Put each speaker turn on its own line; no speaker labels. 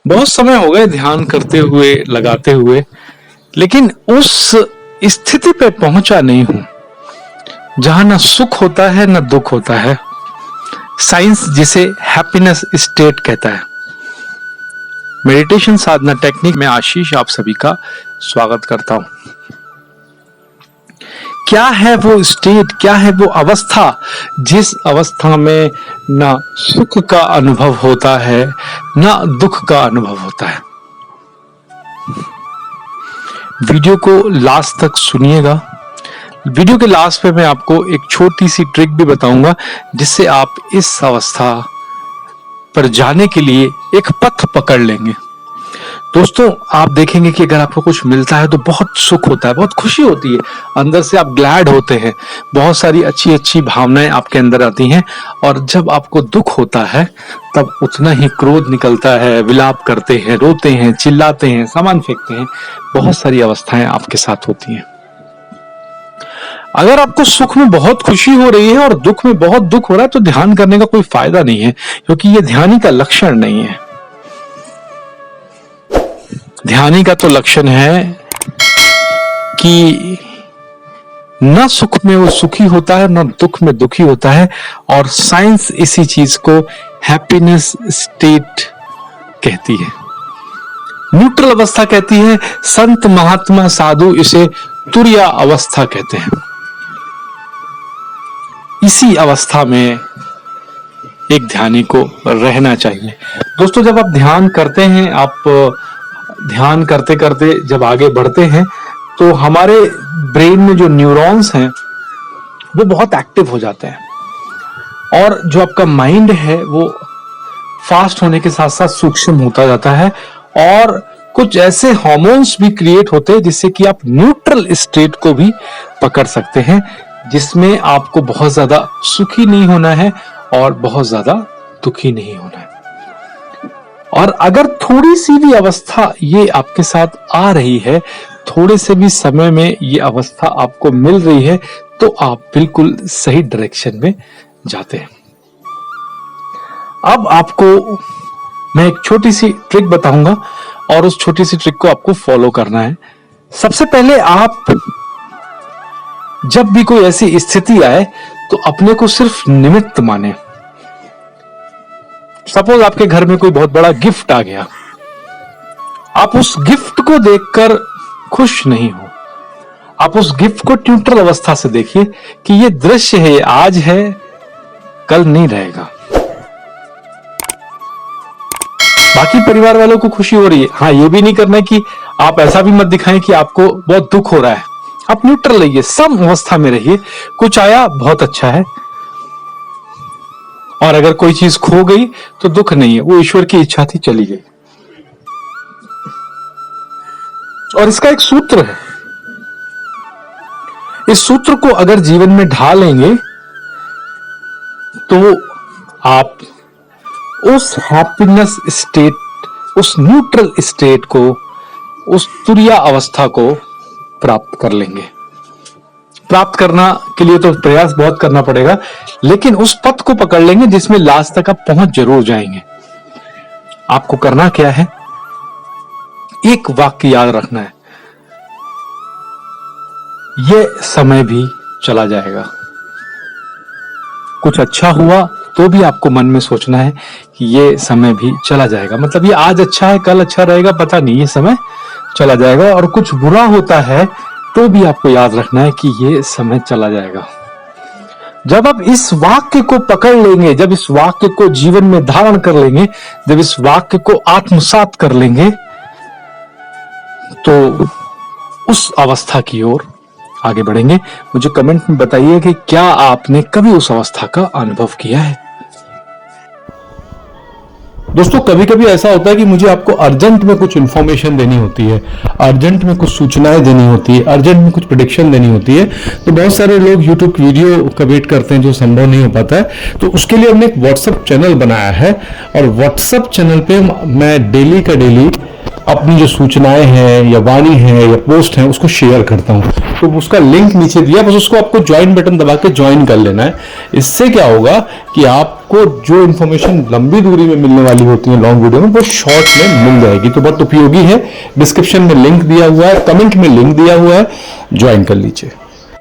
बहुत समय हो गए ध्यान करते हुए, लगाते हुए, लेकिन उस स्थिति पे पहुंचा नहीं हूं जहां ना सुख होता है ना दुख होता है। साइंस जिसे हैप्पीनेस स्टेट कहता है। मेडिटेशन साधना टेक्निक में आशीष आप सभी का स्वागत करता हूं। क्या है वो स्टेट, क्या है वो अवस्था जिस अवस्था में ना सुख का अनुभव होता है ना दुख का अनुभव होता है। वीडियो को लास्ट तक सुनिएगा। वीडियो के लास्ट पे मैं आपको एक छोटी सी ट्रिक भी बताऊंगा जिससे आप इस अवस्था पर जाने के लिए एक पथ पकड़ लेंगे। दोस्तों, आप देखेंगे कि अगर आपको कुछ मिलता है तो बहुत सुख होता है, बहुत खुशी होती है, अंदर से आप ग्लैड होते हैं, बहुत सारी अच्छी अच्छी भावनाएं आपके अंदर आती हैं। और जब आपको दुख होता है तब उतना ही क्रोध निकलता है, विलाप करते हैं, रोते हैं, चिल्लाते हैं, सामान फेंकते हैं। बहुत सारी अवस्थाएं आपके साथ होती हैं। अगर आपको सुख में बहुत खुशी हो रही है और दुख में बहुत दुख हो रहा है तो ध्यान करने का कोई फायदा नहीं है, क्योंकि यह ध्यानी का लक्षण नहीं है। ध्यानी का तो लक्षण है कि न सुख में वो सुखी होता है, न दुख में दुखी होता है। और साइंस इसी चीज को हैप्पीनेस स्टेट कहती है, न्यूट्रल अवस्था कहती है। संत महात्मा साधु इसे तुरिया अवस्था कहते हैं। इसी अवस्था में एक ध्यानी को रहना चाहिए। दोस्तों, जब आप ध्यान करते हैं, आप ध्यान करते करते जब आगे बढ़ते हैं तो हमारे ब्रेन में जो न्यूरॉन्स हैं वो बहुत एक्टिव हो जाते हैं और जो आपका माइंड है वो फास्ट होने के साथ साथ सूक्ष्म होता जाता है। और कुछ ऐसे हार्मोन्स भी क्रिएट होते हैं जिससे कि आप न्यूट्रल स्टेट को भी पकड़ सकते हैं, जिसमें आपको बहुत ज्यादा सुखी नहीं होना है और बहुत ज्यादा दुखी नहीं होना है। और अगर थोड़ी सी भी अवस्था ये आपके साथ आ रही है, थोड़े से भी समय में ये अवस्था आपको मिल रही है, तो आप बिल्कुल सही डायरेक्शन में जाते हैं। अब आपको मैं एक छोटी सी ट्रिक बताऊंगा और उस छोटी सी ट्रिक को आपको फॉलो करना है। सबसे पहले आप जब भी कोई ऐसी स्थिति आए तो अपने को सिर्फ निमित्त माने। सपोज आपके घर में कोई बहुत बड़ा गिफ्ट आ गया, आप उस गिफ्ट को देखकर खुश नहीं हो, आप उस गिफ्ट को न्यूट्रल अवस्था से देखिए कि ये दृश्य है, आज है, कल नहीं रहेगा। बाकी परिवार वालों को खुशी हो रही है, हाँ, ये भी नहीं करना है कि आप ऐसा भी मत दिखाएं कि आपको बहुत दुख हो रहा है। आप न्यूट्रल रहिए, सम अवस्था में रहिए। कुछ आया, बहुत अच्छा है, और अगर कोई चीज खो गई तो दुख नहीं है, वो ईश्वर की इच्छा थी, चली गई। और इसका एक सूत्र है, इस सूत्र को अगर जीवन में ढालेंगे तो आप उस हैप्पीनेस स्टेट, उस न्यूट्रल स्टेट को, उस तुरिया अवस्था को प्राप्त कर लेंगे। प्राप्त करना के लिए तो प्रयास बहुत करना पड़ेगा, लेकिन उस पथ को पकड़ लेंगे जिसमें लास्ट तक आप पहुंच जरूर जाएंगे। आपको करना क्या है, एक वाक्य याद रखना है, ये समय भी चला जाएगा। कुछ अच्छा हुआ तो भी आपको मन में सोचना है कि ये समय भी चला जाएगा। मतलब ये आज अच्छा है, कल अच्छा रहेगा, पता नहीं, ये समय चला जाएगा। और कुछ बुरा होता है तो भी आपको याद रखना है कि ये समय चला जाएगा। जब आप इस वाक्य को पकड़ लेंगे, जब इस वाक्य को जीवन में धारण कर लेंगे, जब इस वाक्य को आत्मसात कर लेंगे, तो उस अवस्था की ओर आगे बढ़ेंगे। मुझे कमेंट में बताइए कि क्या आपने कभी उस अवस्था का अनुभव किया है।
दोस्तों, कभी कभी ऐसा होता है कि मुझे आपको अर्जेंट में कुछ इन्फॉर्मेशन देनी होती है, अर्जेंट में कुछ सूचनाएं देनी होती है, अर्जेंट में कुछ प्रेडिक्शन देनी होती है। तो बहुत सारे लोग यूट्यूब वीडियो का वेट करते हैं जो संभव नहीं हो पाता है। तो उसके लिए हमने एक व्हाट्सएप चैनल बनाया है और व्हाट्सएप चैनल पे मैं डेली का डेली अपनी जो सूचनाएं हैं या वाणी है या पोस्ट है उसको शेयर करता हूं। तो उसका लिंक नीचे दिया, बस उसको आपको ज्वाइन बटन दबा के ज्वाइन कर लेना है। इससे क्या होगा कि आपको जो इन्फॉर्मेशन लंबी दूरी में मिलने वाली होती है लॉन्ग वीडियो में, वो शॉर्ट में मिल जाएगी। तो बहुत उपयोगी है। डिस्क्रिप्शन में लिंक दिया हुआ है, कमेंट में लिंक दिया हुआ है, ज्वाइन कर लीजिए।